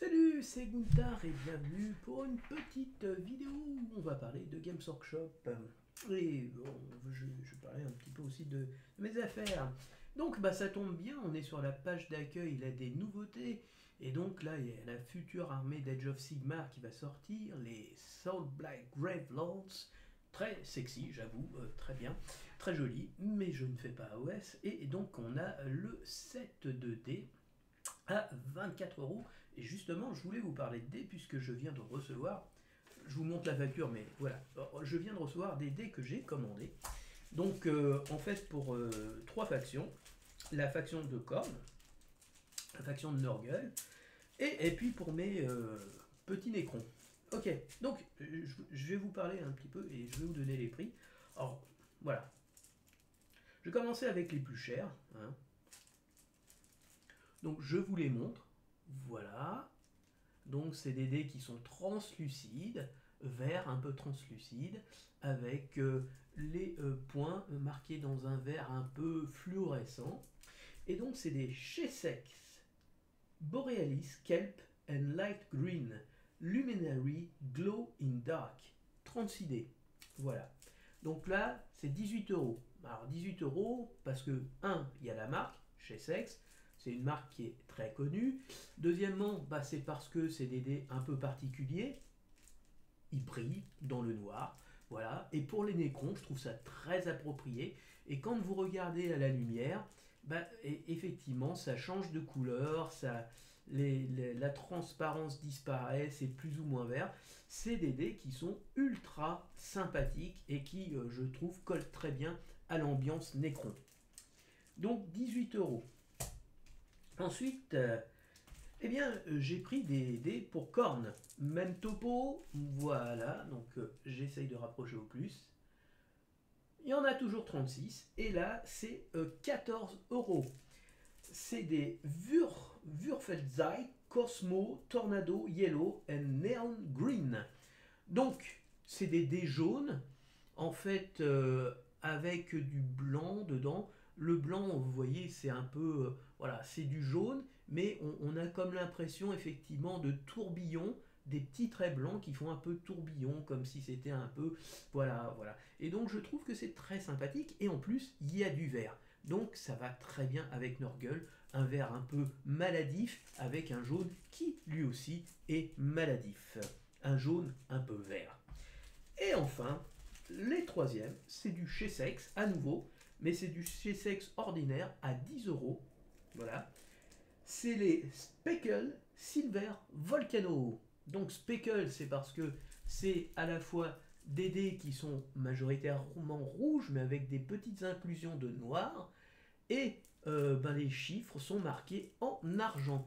Salut, c'est Gunther et bienvenue pour une petite vidéo où on va parler de Games Workshop. Et bon, je parlais un petit peu aussi de mes affaires. Donc ça tombe bien, on est sur la page d'accueil, il a des nouveautés. Et donc là, il y a la future armée d'Age of Sigmar qui va sortir, les Soul Black Gravelords. Très sexy, j'avoue, très bien, très joli, mais je ne fais pas AOS. Et donc on a le set de dés à 24 €. Et justement, je voulais vous parler de dés puisque je viens de recevoir, je vous montre la facture, mais voilà, je viens de recevoir des dés que j'ai commandés. Donc en fait pour trois factions, la faction de Korn, la faction de Nurgle, et puis pour mes petits Necrons. Ok, donc je vais vous parler un petit peu et je vais vous donner les prix. Alors voilà, je vais commencer avec les plus chers, hein. Donc je vous les montre. Voilà. Donc c'est des dés qui sont translucides, vert un peu translucide, avec les points marqués dans un vert un peu fluorescent. Et donc c'est des Chessex Borealis Kelp and Light Green Luminary Glow in Dark. 36 dés. Voilà. Donc là, c'est 18 €. Alors 18 € parce que, il y a la marque Chessex. C'est une marque qui est très connue. Deuxièmement, c'est parce que c'est des dés un peu particuliers. Ils brillent dans le noir. Voilà. Et pour les Necrons, je trouve ça très approprié. Et quand vous regardez à la lumière, effectivement, ça change de couleur, la transparence disparaît, c'est plus ou moins vert. C'est des dés qui sont ultra sympathiques et qui, je trouve, collent très bien à l'ambiance Necron. Donc 18 €. Ensuite, j'ai pris des dés pour Korn. Même topo, voilà, donc j'essaye de rapprocher au plus. Il y en a toujours 36, et là, c'est 14 €. C'est des Würfelzeit Cosmo Tornado Yellow and Neon Green. Donc, c'est des dés jaunes, en fait, avec du blanc dedans. Le blanc, vous voyez, c'est un peu, voilà, c'est du jaune, mais on a comme l'impression effectivement de tourbillons, des petits traits blancs qui font un peu tourbillon, comme si c'était un peu, voilà, voilà. Et donc je trouve que c'est très sympathique, et en plus, il y a du vert. Donc ça va très bien avec Nurgle, un vert un peu maladif, avec un jaune qui lui aussi est maladif. Un jaune un peu vert. Et enfin, les troisièmes, c'est du Chessex à nouveau, mais c'est du Chessex ordinaire à 10 €. Voilà. C'est les Speckle Silver Volcano. Donc Speckle, c'est parce que c'est à la fois des dés qui sont majoritairement rouges, mais avec des petites inclusions de noir, et les chiffres sont marqués en argent.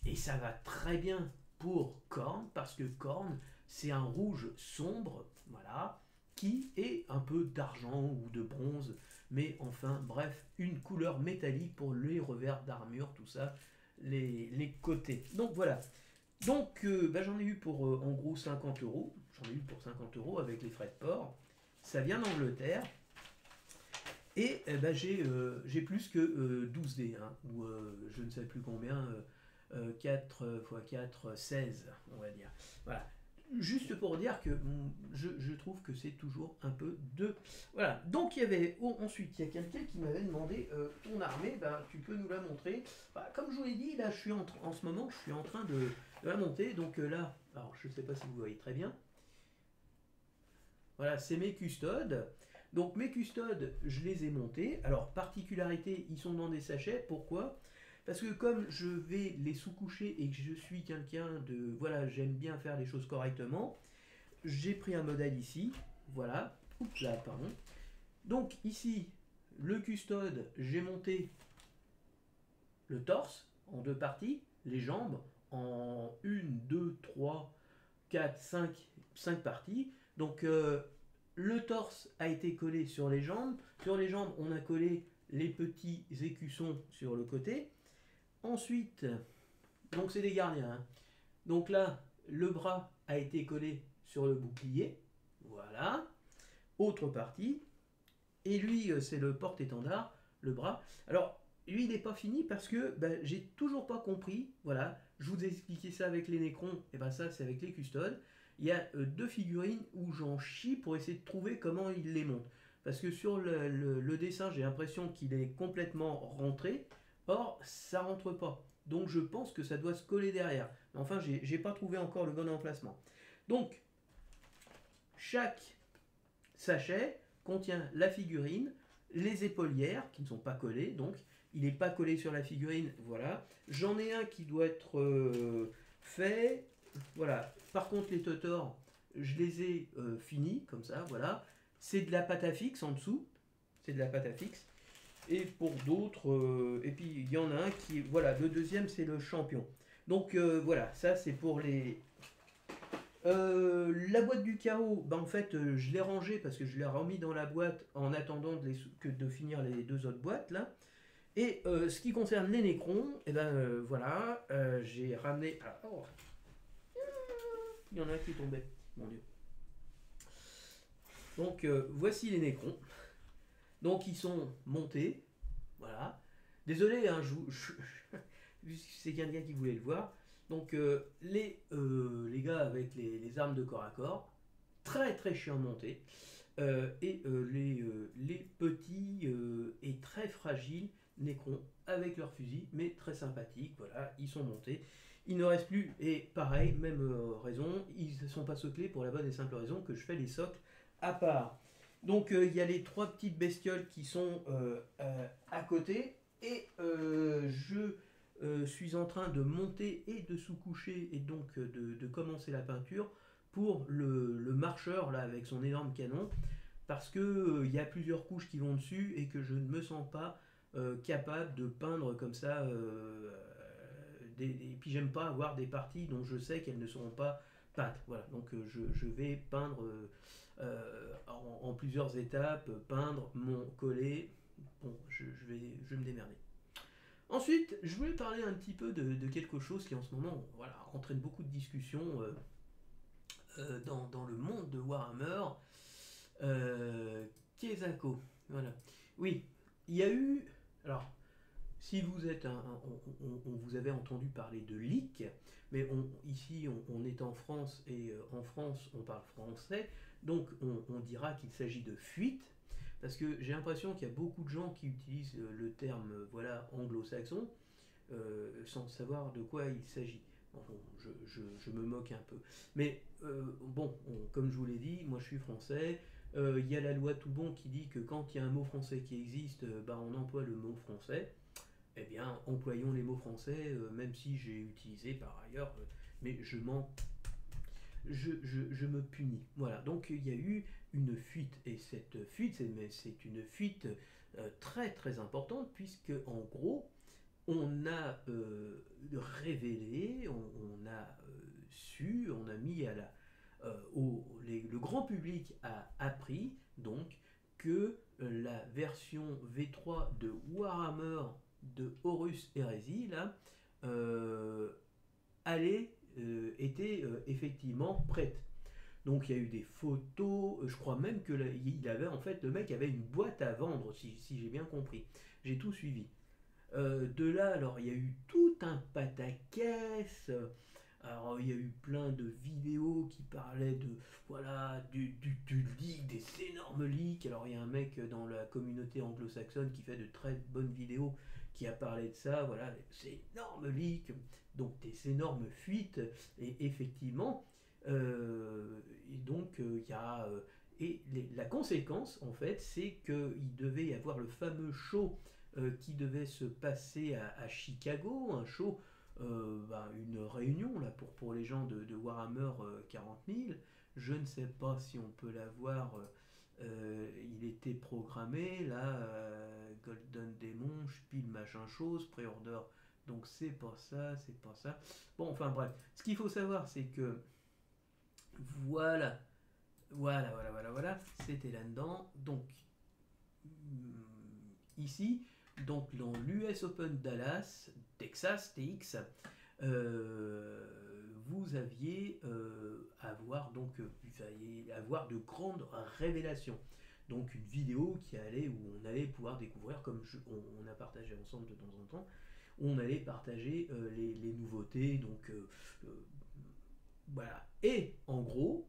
Et ça va très bien pour Korn, parce que Korn, c'est un rouge sombre, voilà, qui est un peu d'argent ou de bronze, mais enfin, bref, une couleur métallique pour les revers d'armure, tout ça, les côtés. Donc voilà. Donc j'en ai eu pour en gros 50 €. J'en ai eu pour 50 € avec les frais de port. Ça vient d'Angleterre. Et j'ai plus que 12 dés, hein, ou je ne sais plus combien, 4 x 4, 16, on va dire. Voilà. Juste pour dire que je trouve que c'est toujours un peu de... Voilà. Donc il y avait... ensuite, il y a quelqu'un qui m'avait demandé, ton armée, tu peux nous la montrer. Comme je vous l'ai dit, là, en ce moment, je suis en train de la monter. Donc là, alors je ne sais pas si vous voyez très bien. Voilà, c'est mes custodes. Donc mes custodes, je les ai montés. Alors, particularité, ils sont dans des sachets. Pourquoi? Parce que comme je vais les sous-coucher et que je suis quelqu'un de... Voilà, j'aime bien faire les choses correctement, j'ai pris un modèle ici. Voilà. Oups là, pardon. Donc ici, le custode, j'ai monté le torse en deux parties, les jambes en 1, 2, 3, 4, 5 parties. Donc le torse a été collé sur les jambes. Sur les jambes, on a collé les petits écussons sur le côté. Ensuite, donc c'est des gardiens, hein. Donc là, le bras a été collé sur le bouclier. Voilà. Autre partie. Et lui, c'est le porte-étendard, le bras. Alors, lui, il n'est pas fini parce que j'ai toujours pas compris. Voilà. Je vous ai expliqué ça avec les Necrons, et ben ça c'est avec les Custodes. Il y a deux figurines où j'en chie pour essayer de trouver comment ils les montent. Parce que sur le dessin, j'ai l'impression qu'il est complètement rentré. Or, ça rentre pas. Donc je pense que ça doit se coller derrière. Mais enfin, j'ai pas trouvé encore le bon emplacement. Donc, chaque sachet contient la figurine, les épaulières qui ne sont pas collées, donc il n'est pas collé sur la figurine, voilà. J'en ai un qui doit être fait, voilà. Par contre les Totors, je les ai finis, comme ça, voilà. C'est de la pâte à fixe en dessous, c'est de la pâte à fixe. Et pour d'autres, et puis il y en a un qui, voilà, le deuxième c'est le champion. Donc voilà, ça c'est pour les... la boîte du chaos, bah en fait je l'ai rangée parce que je l'ai remis dans la boîte en attendant de finir les deux autres boîtes là. Et ce qui concerne les Nécrons, et ben voilà, j'ai ramené... Ah, oh, il y en a un qui est tombé, mon dieu. Donc voici les Nécrons. Donc ils sont montés, voilà. Désolé, hein, c'est quelqu'un qui voulait le voir. Donc les gars avec les armes de corps à corps, très très chiant à monter. Les petits et très fragiles Nécrons avec leurs fusils, mais très sympathiques, voilà, ils sont montés. Il ne reste plus, et pareil, même raison, ils ne sont pas soclés pour la bonne et simple raison que je fais les socles à part. Donc il y a les trois petites bestioles qui sont à côté, et je suis en train de monter et de sous-coucher, et donc de commencer la peinture pour le marcheur là avec son énorme canon, parce que il y a plusieurs couches qui vont dessus et que je ne me sens pas capable de peindre comme ça. Et puis j'aime pas avoir des parties dont je sais qu'elles ne seront pas peintes. Voilà, donc je vais peindre en plusieurs étapes, peindre, coller. Bon, je vais me démerder. Ensuite, je voulais parler un petit peu de quelque chose qui en ce moment, voilà, entraîne beaucoup de discussions dans le monde de Warhammer. Kezako, voilà. Oui, il y a eu... Alors, si vous êtes on vous avait entendu parler de leak, mais ici on est en France et en France on parle français, donc on dira qu'il s'agit de fuite, parce que j'ai l'impression qu'il y a beaucoup de gens qui utilisent le terme voilà anglo-saxon sans savoir de quoi il s'agit. Bon, je me moque un peu. Mais bon, comme je vous l'ai dit, moi je suis français. Il y a la loi tout bon qui dit que quand il y a un mot français qui existe, bah, on emploie le mot français. Eh bien, employons les mots français, même si j'ai utilisé par ailleurs, mais je me punis. Voilà, donc il y a eu une fuite, et cette fuite, c'est une fuite très très importante, puisque en gros, on a révélé, on a su, on a mis à la... le grand public a appris donc que la version V3 de Warhammer de Horus Heresy là, était effectivement prête. Donc il y a eu des photos, je crois même que il avait en fait le mec avait une boîte à vendre si j'ai bien compris. J'ai tout suivi. De là, alors il y a eu tout un pataquès. Alors il y a eu plein de vidéos qui parlaient de voilà du leak, des énormes leaks. Alors il y a un mec dans la communauté anglo-saxonne qui fait de très bonnes vidéos qui a parlé de ça. Voilà, ces énormes leaks, donc des énormes fuites. Et effectivement, et donc il y a la conséquence en fait, c'est qu'il devait y avoir le fameux show qui devait se passer à Chicago, un show, une réunion là pour les gens de Warhammer 40 000. Je ne sais pas si on peut la voir. Il était programmé là, Golden Demon, Spiel machin chose, pré-order. Donc c'est pas ça, c'est pas ça. Bon, enfin bref. Ce qu'il faut savoir, c'est que voilà, voilà. C'était là-dedans. Donc ici, donc dans l'US Open Dallas, Texas, TX, vous alliez avoir de grandes révélations. Donc une vidéo qui allait où on allait pouvoir découvrir, comme on a partagé ensemble de temps en temps, où on allait partager les nouveautés. Donc voilà. Et en gros,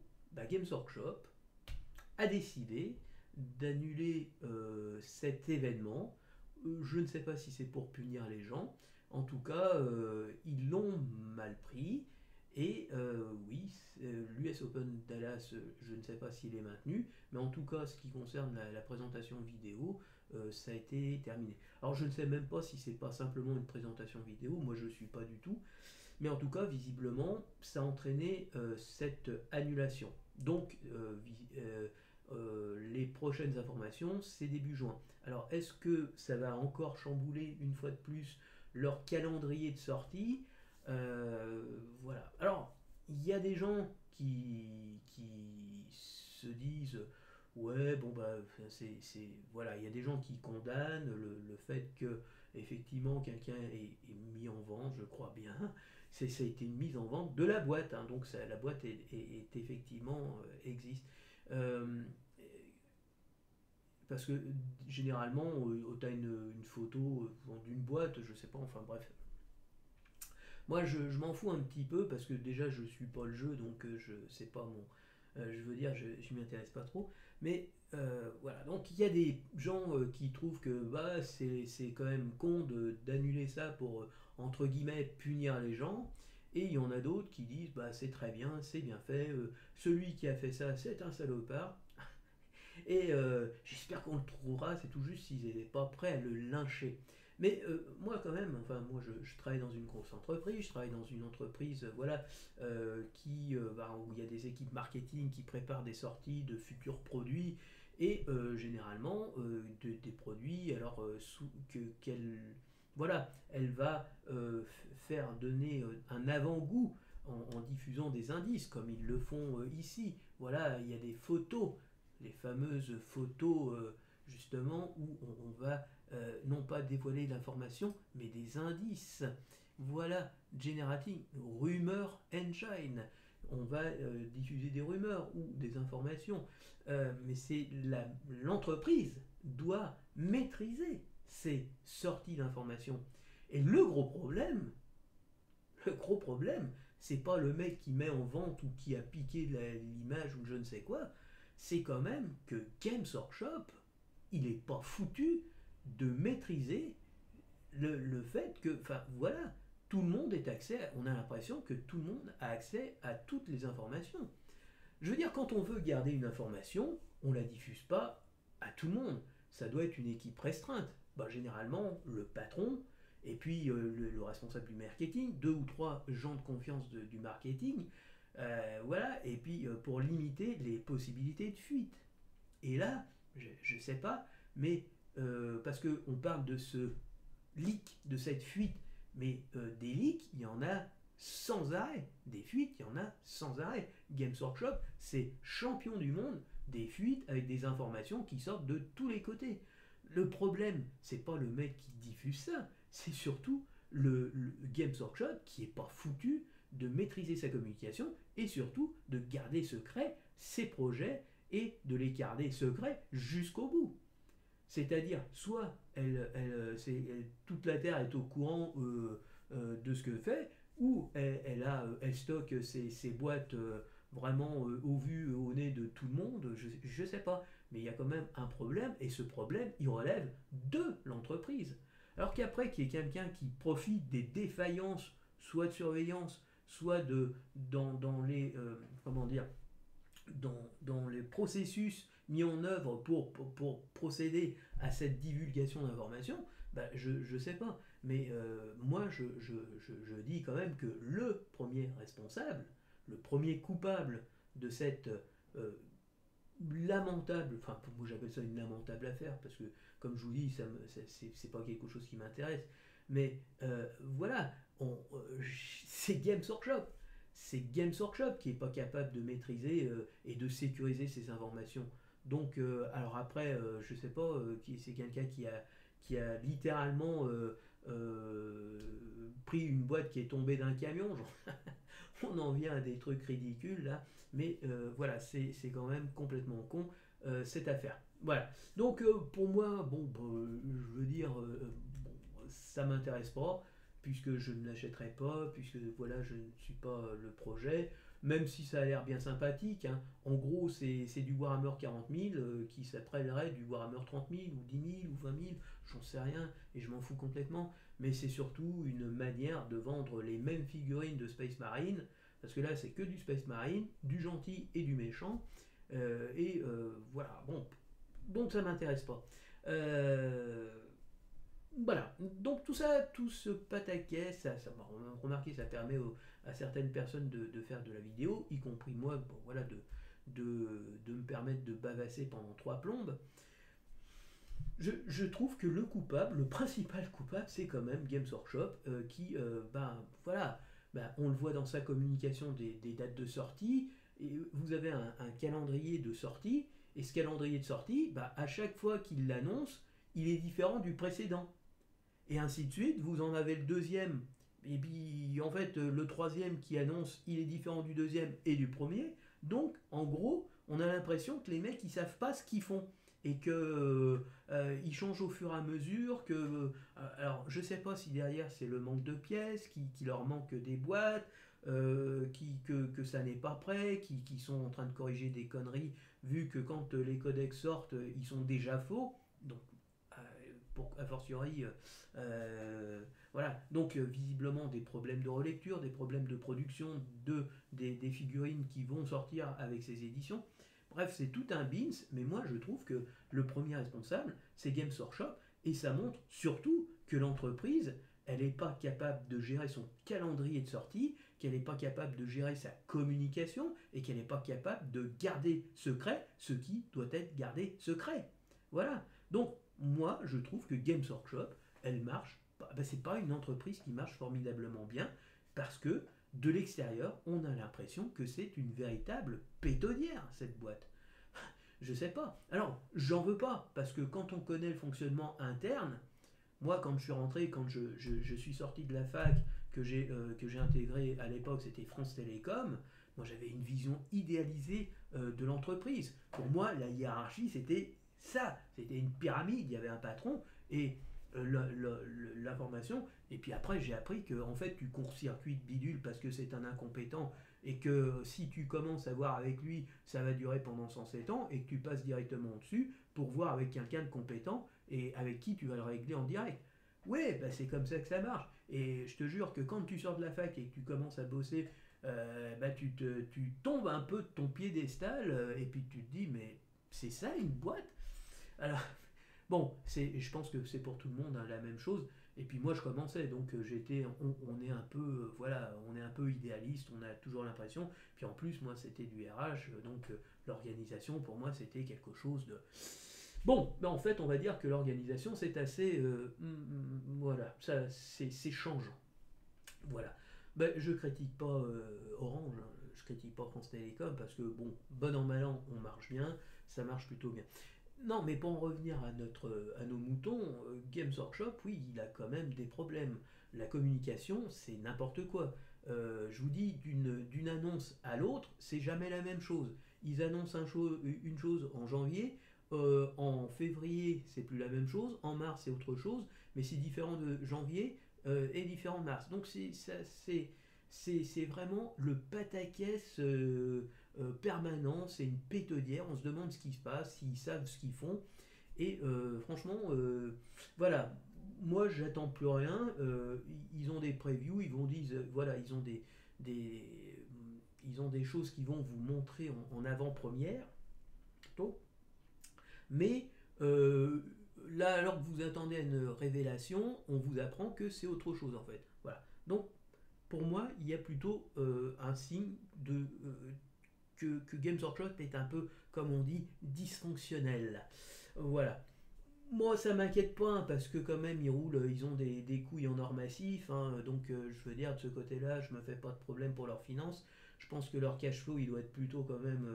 Games Workshop a décidé d'annuler cet événement. Je ne sais pas si c'est pour punir les gens. En tout cas, ils l'ont mal pris. Et oui, l'US Open Dallas, je ne sais pas s'il est maintenu, mais en tout cas, ce qui concerne la présentation vidéo, ça a été terminé. Alors, je ne sais même pas si c'est pas simplement une présentation vidéo, moi je ne suis pas du tout, mais en tout cas, visiblement, ça a entraîné cette annulation. Donc, les prochaines informations, c'est début juin. Alors, est-ce que ça va encore chambouler une fois de plus leur calendrier de sortie? Voilà. Alors, il y a des gens qui se disent ouais, bon, bah, voilà, il y a des gens qui condamnent le fait que, effectivement, quelqu'un est mis en vente, je crois bien. Ça a été une mise en vente de la boîte, hein, donc la boîte effectivement existe. Euh, Parce que généralement, tu as une photo d'une boîte, je sais pas, enfin bref. Moi, je m'en fous un petit peu parce que déjà, je suis pas le jeu, donc je sais pas mon. Je veux dire, je m'y intéresse pas trop. Mais voilà, donc il y a des gens qui trouvent que c'est quand même con d'annuler ça pour, entre guillemets, punir les gens. Et il y en a d'autres qui disent, c'est très bien, c'est bien fait, celui qui a fait ça, c'est un salopard. Et j'espère qu'on le trouvera, c'est tout juste s'ils n'étaient pas prêts à le lyncher. Mais moi quand même, enfin moi je travaille dans une grosse entreprise, je travaille dans une entreprise voilà, où il y a des équipes marketing qui préparent des sorties de futurs produits et généralement des produits alors qu'elle voilà, elle va faire donner un avant-goût en diffusant des indices comme ils le font ici. Voilà, il y a des photos, les fameuses photos justement où on va non pas dévoiler l'information mais des indices. Voilà, Generating Rumor Engine. On va diffuser des rumeurs ou des informations, mais l'entreprise doit maîtriser ces sorties d'informations. Et le gros problème, c'est pas le mec qui met en vente ou qui a piqué l'image ou je ne sais quoi, c'est quand même que Games Workshop, il est pas foutu de maîtriser le fait que, enfin voilà, tout le monde est accès, on a l'impression que tout le monde a accès à toutes les informations. Je veux dire, quand on veut garder une information, on la diffuse pas à tout le monde. Ça doit être une équipe restreinte. Généralement, le patron et puis le responsable du marketing, deux ou trois gens de confiance du marketing, voilà, et puis pour limiter les possibilités de fuite. Et là, je ne sais pas, mais parce qu'on parle de ce leak, de cette fuite, mais des leaks, il y en a sans arrêt. Des fuites, il y en a sans arrêt. Games Workshop, c'est champion du monde des fuites avec des informations qui sortent de tous les côtés. Le problème, c'est pas le mec qui diffuse ça, c'est surtout le Games Workshop qui est pas foutu de maîtriser sa communication et surtout de garder secret ses projets et de les garder secrets jusqu'au bout. C'est-à-dire, soit toute la Terre est au courant de ce que fait, ou elle stocke ses boîtes vraiment au vu, au nez de tout le monde, je ne sais pas. Mais il y a quand même un problème, et ce problème, il relève de l'entreprise. Alors qu'après, qu'il y ait quelqu'un qui profite des défaillances, soit de surveillance, soit dans les, comment dire, dans les processus mis en œuvre pour procéder à cette divulgation d'informations, je ne sais pas. Mais moi, je dis quand même que le premier responsable, le premier coupable de cette euh, lamentable, enfin moi j'appelle ça une lamentable affaire, parce que comme je vous dis, c'est pas quelque chose qui m'intéresse, mais voilà, c'est Games Workshop. C'est Games Workshop qui est pas capable de maîtriser et de sécuriser ces informations. Donc, alors après, je sais pas, c'est quelqu'un qui a littéralement pris une boîte qui est tombée d'un camion. Genre, on en vient à des trucs ridicules là, mais voilà, c'est quand même complètement con cette affaire. Voilà. Donc pour moi, bon, je veux dire, bon, ça m'intéresse pas. puisque je ne l'achèterai pas, puisque voilà, je ne suis pas le projet, même si ça a l'air bien sympathique, hein. En gros, c'est du Warhammer 40 000 qui s'appellerait du Warhammer 30 000 ou 10 000 ou 20 000, j'en sais rien, et je m'en fous complètement. Mais c'est surtout une manière de vendre les mêmes figurines de Space Marine, parce que là, c'est que du Space Marine, du gentil et du méchant, voilà, bon, donc ça m'intéresse pas. Euh, voilà, donc tout ça, tout ce pataquès, ça m'a remarqué, ça permet à certaines personnes de faire de la vidéo, y compris moi, bon, voilà, de me permettre de bavasser pendant trois plombes. Je trouve que le coupable, le principal coupable, c'est quand même Games Workshop, qui, ben voilà, ben, on le voit dans sa communication des dates de sortie, et vous avez un calendrier de sortie, et ce calendrier de sortie, ben, à chaque fois qu'il l'annonce, il est différent du précédent. Et ainsi de suite, vous en avez le deuxième, et puis en fait le troisième qui annonce, il est différent du deuxième et du premier. Donc en gros, on a l'impression que les mecs ils savent pas ce qu'ils font et que ils changent au fur et à mesure. Alors je sais pas si derrière c'est le manque de pièces, qui leur manque des boîtes, que ça n'est pas prêt, qui sont en train de corriger des conneries vu que quand les codecs sortent, ils sont déjà faux. Donc a fortiori, voilà, donc visiblement des problèmes de relecture, des problèmes de production des figurines qui vont sortir avec ces éditions. Bref, c'est tout un bins, mais moi je trouve que le premier responsable, c'est Games Workshop, et ça montre surtout que l'entreprise, elle n'est pas capable de gérer son calendrier de sortie, qu'elle n'est pas capable de gérer sa communication, et qu'elle n'est pas capable de garder secret ce qui doit être gardé secret. Voilà. Donc, moi, je trouve que Games Workshop, elle marche. Ben, c'est pas une entreprise qui marche formidablement bien parce que de l'extérieur, on a l'impression que c'est une véritable pétodière, cette boîte. Je sais pas. Alors, j'en veux pas parce que quand on connaît le fonctionnement interne, moi, quand je suis rentré, quand je suis sorti de la fac, que j'ai intégré à l'époque, c'était France Télécom, moi j'avais une vision idéalisée de l'entreprise. Pour moi, la hiérarchie, c'était ça. C'était une pyramide, il y avait un patron et l'information. Et puis après, j'ai appris que en fait, tu court-circuites bidule parce que c'est un incompétent et que si tu commences à voir avec lui, ça va durer pendant 107 ans et que tu passes directement au-dessus pour voir avec quelqu'un de compétent et avec qui tu vas le régler en direct. Ouais, bah c'est comme ça que ça marche. Et je te jure que quand tu sors de la fac et que tu commences à bosser, bah tu tombes un peu de ton piédestal et puis tu te dis, mais c'est ça une boîte. Alors, bon, je pense que c'est pour tout le monde hein, la même chose. Et puis moi je commençais, donc on est un peu, voilà, on est un peu idéaliste, on a toujours l'impression. Puis en plus moi c'était du RH, donc l'organisation pour moi c'était quelque chose de. Bon, ben en fait on va dire que l'organisation c'est assez, voilà, ça c'est changeant. Voilà. Ben, je critique pas Orange, hein, je critique pas France Télécom parce que bon, bon an mal an on marche bien, ça marche plutôt bien. Non, mais pour en revenir à nos moutons, Games Workshop, oui, il a quand même des problèmes. La communication, c'est n'importe quoi. Je vous dis, d'une annonce à l'autre, c'est jamais la même chose. Ils annoncent une chose en janvier, en février, c'est plus la même chose, en mars, c'est autre chose, mais c'est différent de janvier et différent de mars. Donc c'est vraiment le pataquès permanent, c'est une pétodière, on se demande ce qui se passe, s'ils savent ce qu'ils font. Et franchement, voilà, moi j'attends plus rien. Ils ont des previews, ils vont dire, voilà, des, ils ont des choses qui vont vous montrer en avant-première. Donc, mais là, alors que vous attendez à une révélation, on vous apprend que c'est autre chose en fait. Voilà. Donc, pour moi, il y a plutôt un signe que Games Workshop est un peu, comme on dit, dysfonctionnel. Voilà. Moi, ça m'inquiète pas hein, parce que quand même, ils ont des couilles en or massif. Hein, donc, je veux dire, de ce côté-là, je me fais pas de problème pour leurs finances. Je pense que leur cash flow, il doit être plutôt quand même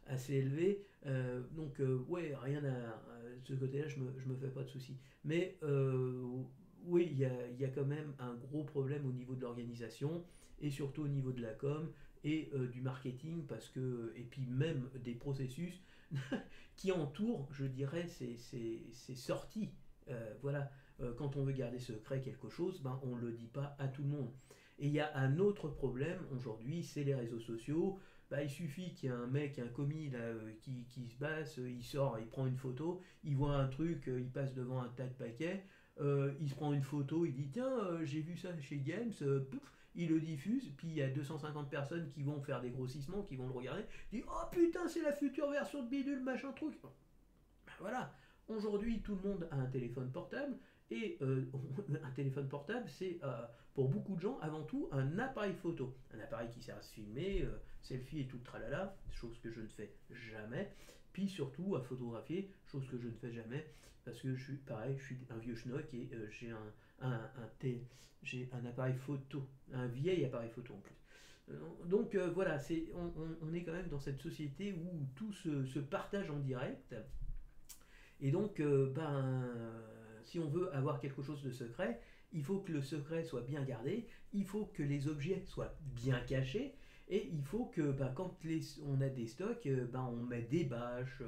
assez élevé. Donc, ouais, rien de ce côté-là, je me fais pas de soucis. Mais oui, il y a quand même un gros problème au niveau de l'organisation et surtout au niveau de la com et du marketing parce que et puis même des processus qui entourent, je dirais, ces sorties. Voilà. quand on veut garder secret quelque chose, ben, on ne le dit pas à tout le monde. Et il y a un autre problème aujourd'hui, c'est les réseaux sociaux. Bah, il suffit qu'il y ait un mec, un commis là, qui se passe, il sort, il prend une photo, il voit un truc, il passe devant un tas de paquets, il se prend une photo, il dit tiens, j'ai vu ça chez Games, pouf, il le diffuse, puis il y a 250 personnes qui vont faire des grossissements, qui vont le regarder, il dit oh putain, c'est la future version de bidule, machin truc. Ben voilà, aujourd'hui tout le monde a un téléphone portable, et un téléphone portable, c'est pour beaucoup de gens avant tout un appareil photo. Un appareil qui sert à se filmer, selfie et tout le tralala, chose que je ne fais jamais. Puis surtout à photographier, chose que je ne fais jamais, parce que je suis pareil, je suis un vieux schnock et j'ai j'ai un appareil photo, un vieil appareil photo en plus. Donc voilà, on est quand même dans cette société où tout se partage en direct. Et donc, si on veut avoir quelque chose de secret, il faut que le secret soit bien gardé, il faut que les objets soient bien cachés, et il faut que quand on a des stocks, on met des bâches,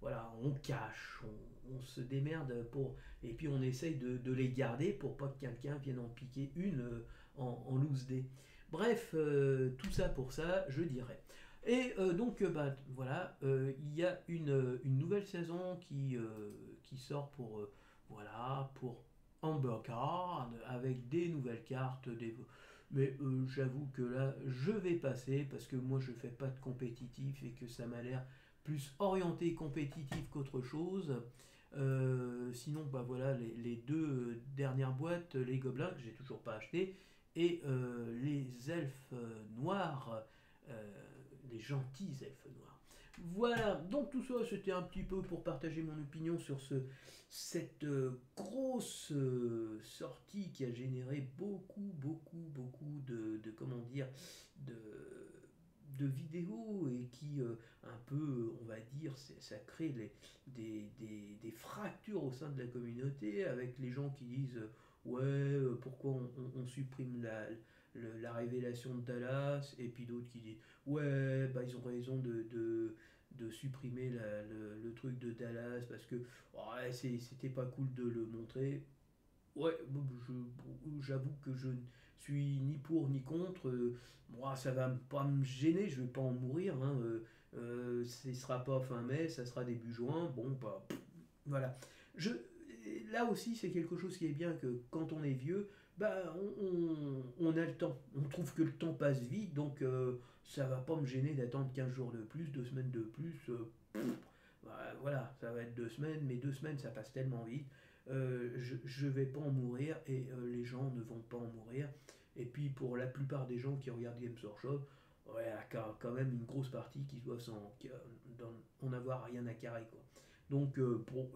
voilà, on cache, on se démerde pour, et puis on essaye de les garder pour pas que quelqu'un vienne en piquer une en loose day. Bref, tout ça pour ça, je dirais. Et donc, voilà, il y a une nouvelle saison qui sort pour, voilà, pour Amber Card, avec des nouvelles cartes, mais j'avoue que là, je vais passer, parce que moi, je fais pas de compétitif, et que ça m'a l'air plus orienté compétitif qu'autre chose. Sinon, voilà, les deux dernières boîtes, les gobelins, que j'ai toujours pas acheté, et les elfes noirs, euh, les gentils elfes noirs. Voilà, donc tout ça, c'était un petit peu pour partager mon opinion sur cette grosse sortie qui a généré beaucoup comment dire, de, de vidéos, et qui, un peu, on va dire, ça crée des fractures au sein de la communauté, avec les gens qui disent ouais, pourquoi on supprime la révélation de Dallas, et puis d'autres qui disent ouais, ils ont raison de supprimer le truc de Dallas parce que ouais, c'était pas cool de le montrer. Ouais, j'avoue que je ne suis ni pour ni contre. Moi, ça va pas me gêner, je vais pas en mourir. Hein, ce sera pas fin mai, ça sera début juin. Bon, voilà. Je, là aussi, c'est quelque chose qui est bien, que quand on est vieux, on a le temps. On trouve que le temps passe vite, donc ça va pas me gêner d'attendre 15 jours de plus, 2 semaines de plus. Voilà, ça va être 2 semaines, mais 2 semaines, ça passe tellement vite. Je vais pas en mourir, et les gens ne vont pas en mourir. Et puis pour la plupart des gens qui regardent Games Workshop, ouais, il y a quand même une grosse partie qui doivent en avoir rien à carrer, quoi. Donc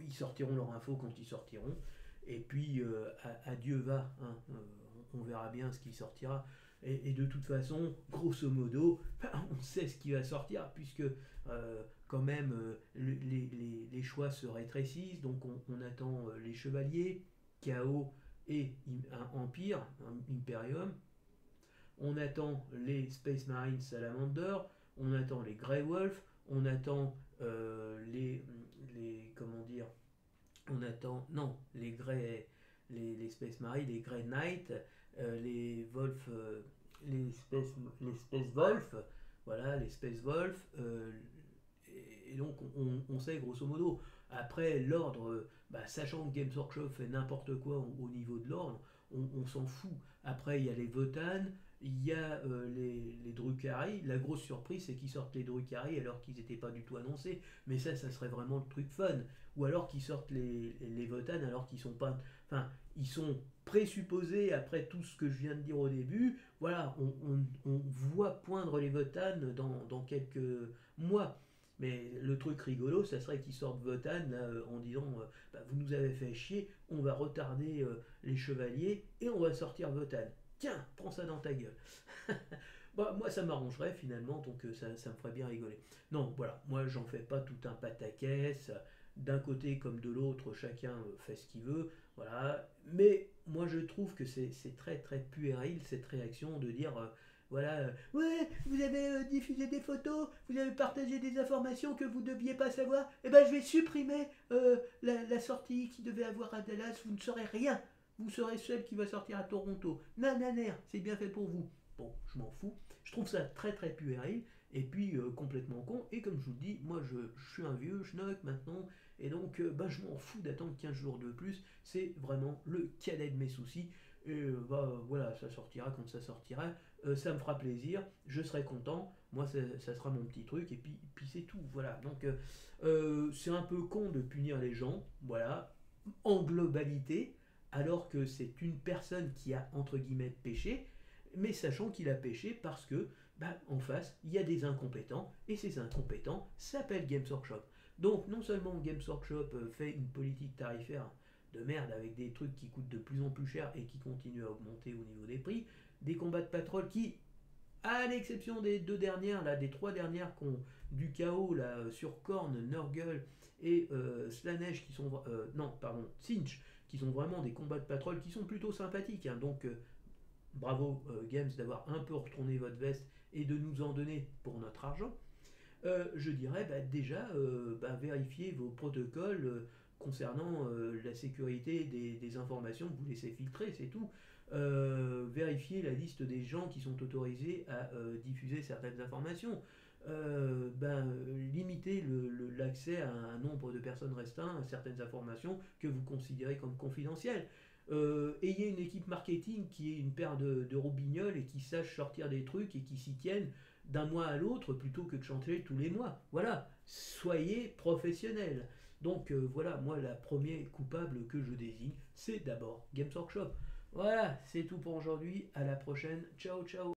ils sortiront leur info quand ils sortiront. Et puis adieu va, hein, on verra bien ce qui sortira. Et de toute façon, grosso modo, on sait ce qui va sortir, puisque quand même les choix se rétrécissent. Donc on attend les chevaliers, Chaos et Empire, Imperium. On attend les Space Marines Salamander, on attend les Grey Wolf, on attend comment dire, on attend, non, les Space Marines, les Grey Knight, les Wolf, les Space Wolf, voilà, les Space Wolf, et donc on sait grosso modo. Après, l'ordre, sachant que Games Workshop fait n'importe quoi au niveau de l'ordre, on s'en fout. Après, il y a les Votan, il y a les Drukhari. La grosse surprise, c'est qu'ils sortent les Drukhari alors qu'ils n'étaient pas du tout annoncés. Mais ça serait vraiment le truc fun. Ou alors qu'ils sortent les Votan alors qu'ils sont pas. Enfin, ils sont présupposés, après tout ce que je viens de dire au début. Voilà, on voit poindre les Votan dans quelques mois. Mais le truc rigolo, ça serait qu'ils sortent Votan là, en disant vous nous avez fait chier, on va retarder les chevaliers et on va sortir Votan. Tiens, prends ça dans ta gueule. Moi, ça m'arrangerait finalement, donc ça me ferait bien rigoler. Non, voilà, moi, j'en fais pas tout un pataquès. D'un côté comme de l'autre, chacun fait ce qu'il veut. Voilà. Mais moi, je trouve que c'est très, très puéril cette réaction de dire Voilà, ouais, vous avez diffusé des photos, vous avez partagé des informations que vous ne deviez pas savoir, et ben je vais supprimer la sortie qui devait avoir à Dallas, vous ne saurez rien. Vous serez celle qui va sortir à Toronto. Nananer, c'est bien fait pour vous. Bon, je m'en fous. Je trouve ça très très puéril et puis complètement con. Et comme je vous le dis, moi je suis un vieux schnock maintenant et donc bah, je m'en fous d'attendre 15 jours de plus. C'est vraiment le cadet de mes soucis. Et bah voilà, ça sortira quand ça sortira. Ça me fera plaisir, je serai content. Moi, ça sera mon petit truc et puis c'est tout. Voilà. Donc c'est un peu con de punir les gens. Voilà. En globalité, alors que c'est une personne qui a entre guillemets péché, mais sachant qu'il a péché parce que bah, en face il y a des incompétents et ces incompétents s'appellent Games Workshop. Donc non seulement Games Workshop fait une politique tarifaire de merde avec des trucs qui coûtent de plus en plus cher et qui continuent à augmenter au niveau des prix, des combats de patrol qui, à l'exception des deux dernières, là, des trois dernières qui ont du chaos là, sur Korn, Nurgle et Slanesh qui sont non pardon Cinch qui sont vraiment des combats de patrol qui sont plutôt sympathiques. Hein. Donc bravo Games d'avoir un peu retourné votre veste et de nous en donner pour notre argent. Je dirais bah, déjà bah, vérifiez vos protocoles concernant la sécurité des informations que vous laissez filtrer, c'est tout. Vérifiez la liste des gens qui sont autorisés à diffuser certaines informations. Limitez l'accès à un nombre de personnes restreint à certaines informations que vous considérez comme confidentielles. Ayez une équipe marketing qui ait une paire de roubignoles et qui sache sortir des trucs et qui s'y tiennent d'un mois à l'autre plutôt que de chanter tous les mois. Voilà, soyez professionnels. Donc voilà, moi la première coupable que je désigne, c'est d'abord Games Workshop. Voilà, c'est tout pour aujourd'hui. À la prochaine. Ciao, ciao.